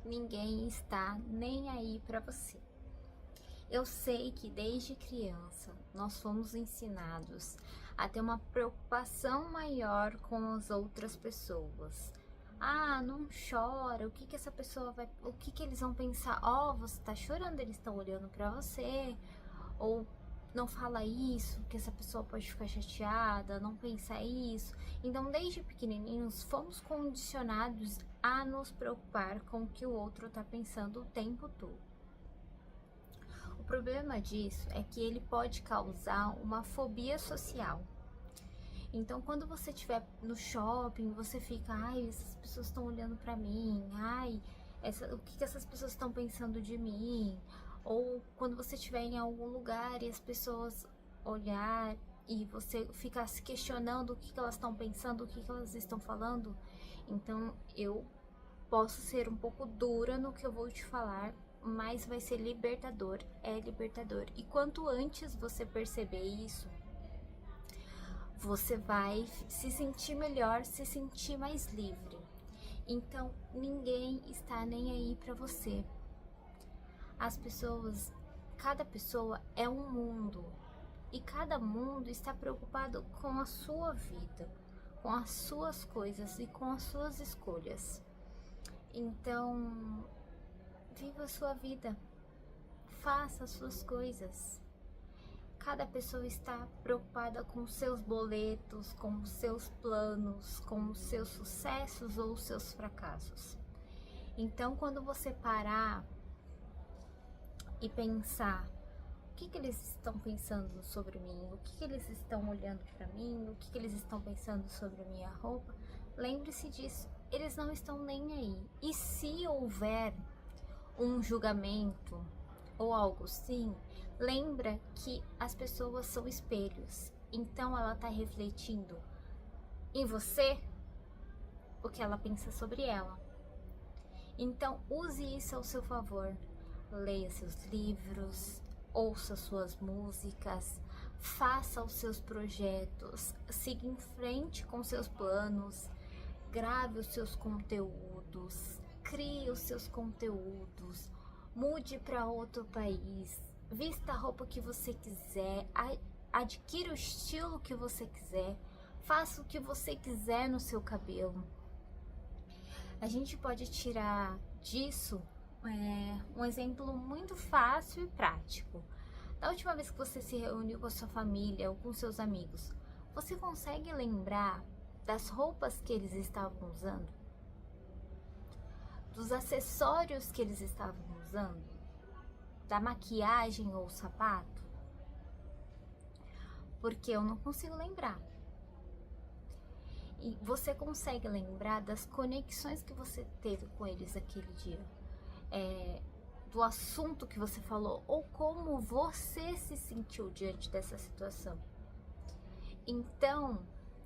ninguém está nem aí para você. Eu sei que desde criança nós fomos ensinados a ter uma preocupação maior com as outras pessoas. Ah, não chora, o que que essa pessoa vai, o que que eles vão pensar? Ó, você tá chorando, eles estão olhando para você. Ou não fala isso, que essa pessoa pode ficar chateada, não pensa isso. Então, desde pequenininhos, fomos condicionados a nos preocupar com o que o outro tá pensando o tempo todo. O problema disso é que ele pode causar uma fobia social. Então, quando você estiver no shopping, você fica, ai, essas pessoas estão olhando pra mim, ai, o que essas pessoas estão pensando de mim? Ou quando você estiver em algum lugar e as pessoas olhar e você ficar se questionando o que elas estão pensando, o que elas estão falando. Então, eu posso ser um pouco dura no que eu vou te falar, mas vai ser libertador, é libertador. E quanto antes você perceber isso, você vai se sentir melhor, se sentir mais livre. Então, ninguém está nem aí para você. As pessoas, cada pessoa é um mundo e cada mundo está preocupado com a sua vida, com as suas coisas e com as suas escolhas. Então, viva a sua vida, faça as suas coisas. Cada pessoa está preocupada com os seus boletos, com os seus planos, com os seus sucessos ou os seus fracassos. Então, quando você parar e pensar o que eles estão pensando sobre mim, o que eles estão olhando para mim, o que eles estão pensando sobre a minha roupa, lembre-se disso, eles não estão nem aí. E se houver um julgamento ou algo assim, lembra que as pessoas são espelhos, então ela tá refletindo em você o que ela pensa sobre ela. Então use isso ao seu favor, leia seus livros, ouça suas músicas, faça os seus projetos, siga em frente com seus planos, grave os seus conteúdos, crie os seus conteúdos, mude para outro país, vista a roupa que você quiser, adquira o estilo que você quiser, faça o que você quiser no seu cabelo. A gente pode tirar disso um exemplo muito fácil e prático. Da última vez que você se reuniu com a sua família ou com seus amigos, você consegue lembrar das roupas que eles estavam usando? Dos acessórios que eles estavam usando? Da maquiagem ou sapato? Porque eu não consigo lembrar. E você consegue lembrar das conexões que você teve com eles aquele dia, do assunto que você falou ou como você se sentiu diante dessa situação. Então,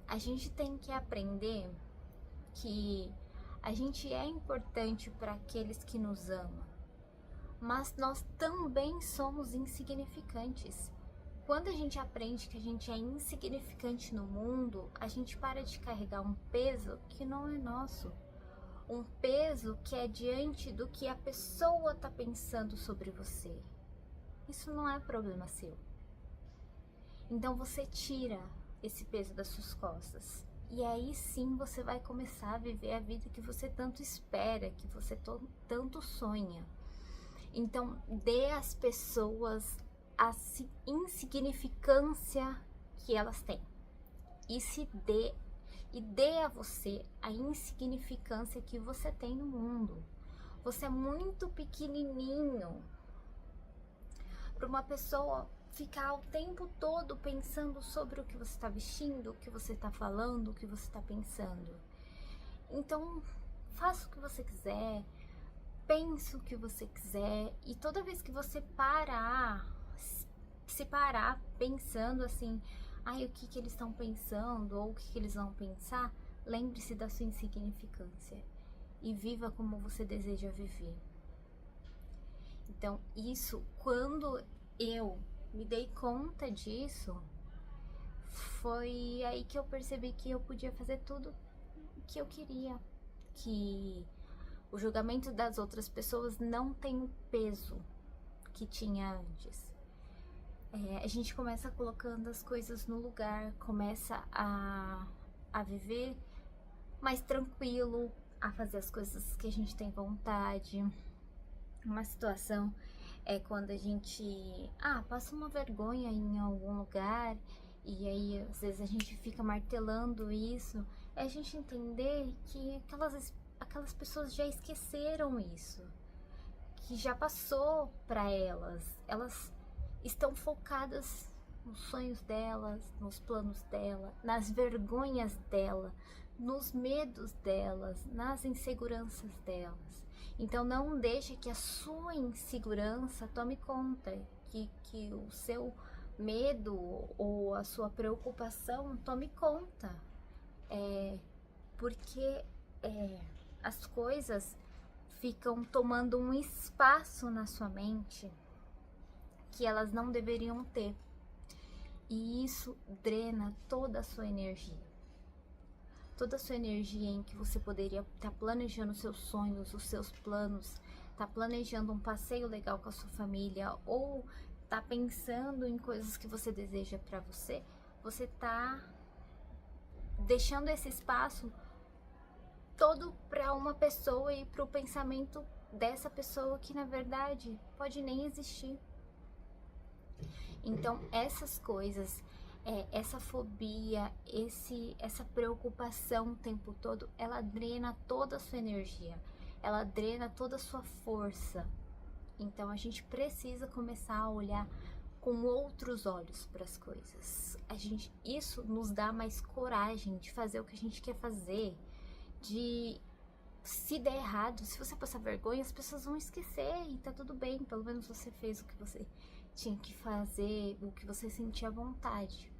a gente tem que aprender que a gente é importante para aqueles que nos amam, mas nós também somos insignificantes. Quando a gente aprende que a gente é insignificante no mundo, a gente para de carregar um peso que não é nosso. Um peso que é diante do que a pessoa está pensando sobre você. Isso não é problema seu. Então você tira esse peso das suas costas. E aí sim você vai começar a viver a vida que você tanto espera, que você tanto sonha. Então dê às pessoas a insignificância que elas têm. E dê a você a insignificância que você tem no mundo. Você é muito pequenininho para uma pessoa ficar o tempo todo pensando sobre o que você está vestindo, o que você está falando, o que você está pensando. Então, faça o que você quiser, pense o que você quiser, e toda vez que você se parar pensando assim, ai, o que eles estão pensando ou o que eles vão pensar, lembre-se da sua insignificância e viva como você deseja viver. Então, isso, quando eu me dei conta disso, foi aí que eu percebi que eu podia fazer tudo o que eu queria, que julgamento das outras pessoas não tem o peso que tinha antes. A gente começa colocando as coisas no lugar, começa a viver mais tranquilo, a fazer as coisas que a gente tem vontade. Uma situação é quando a gente passa uma vergonha em algum lugar, e aí às vezes a gente fica martelando isso. É a gente entender que aquelas pessoas já esqueceram isso, que já passou para elas estão focadas nos sonhos delas, nos planos dela, nas vergonhas dela, nos medos delas, nas inseguranças delas. Então não deixe que a sua insegurança tome conta, que o seu medo ou a sua preocupação tome conta, porque as coisas ficam tomando um espaço na sua mente que elas não deveriam ter, e isso drena toda a sua energia. Toda a sua energia em que você poderia estar planejando seus sonhos, os seus planos, estar planejando um passeio legal com a sua família, ou estar pensando em coisas que você deseja para você, você está deixando esse espaço todo para uma pessoa e para o pensamento dessa pessoa que na verdade pode nem existir. Então essas coisas, essa fobia, essa preocupação o tempo todo, ela drena toda a sua energia, ela drena toda a sua força. Então a gente precisa começar a olhar com outros olhos para as coisas. Isso nos dá mais coragem de fazer o que a gente quer fazer, de se der errado, se você passar vergonha, as pessoas vão esquecer e tá tudo bem, pelo menos você fez o que você tinha que fazer, o que você sentia vontade.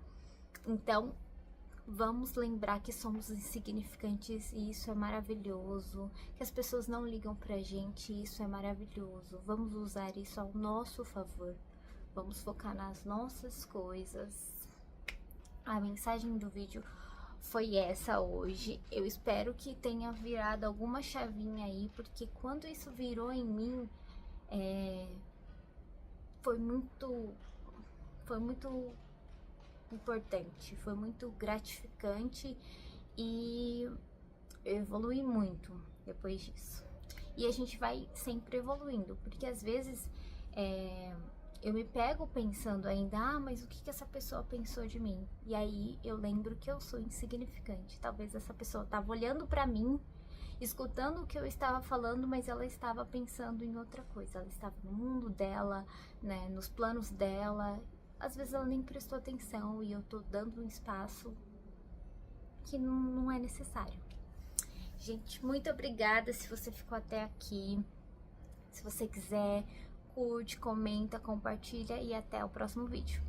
Então, vamos lembrar que somos insignificantes e isso é maravilhoso, que as pessoas não ligam pra gente e isso é maravilhoso. Vamos usar isso ao nosso favor, vamos focar nas nossas coisas. A mensagem do vídeo foi essa hoje. Eu espero que tenha virado alguma chavinha aí, porque quando isso virou em mim, foi muito importante, foi muito gratificante e eu evolui muito depois disso. E a gente vai sempre evoluindo, porque às vezes eu me pego pensando ainda, mas o que essa pessoa pensou de mim? E aí eu lembro que eu sou insignificante. Talvez essa pessoa estava olhando pra mim, escutando o que eu estava falando, mas ela estava pensando em outra coisa. Ela estava no mundo dela, né, nos planos dela. Às vezes ela nem prestou atenção e eu tô dando um espaço que não é necessário. Gente, muito obrigada se você ficou até aqui. Se você quiser, curte, comenta, compartilha e até o próximo vídeo.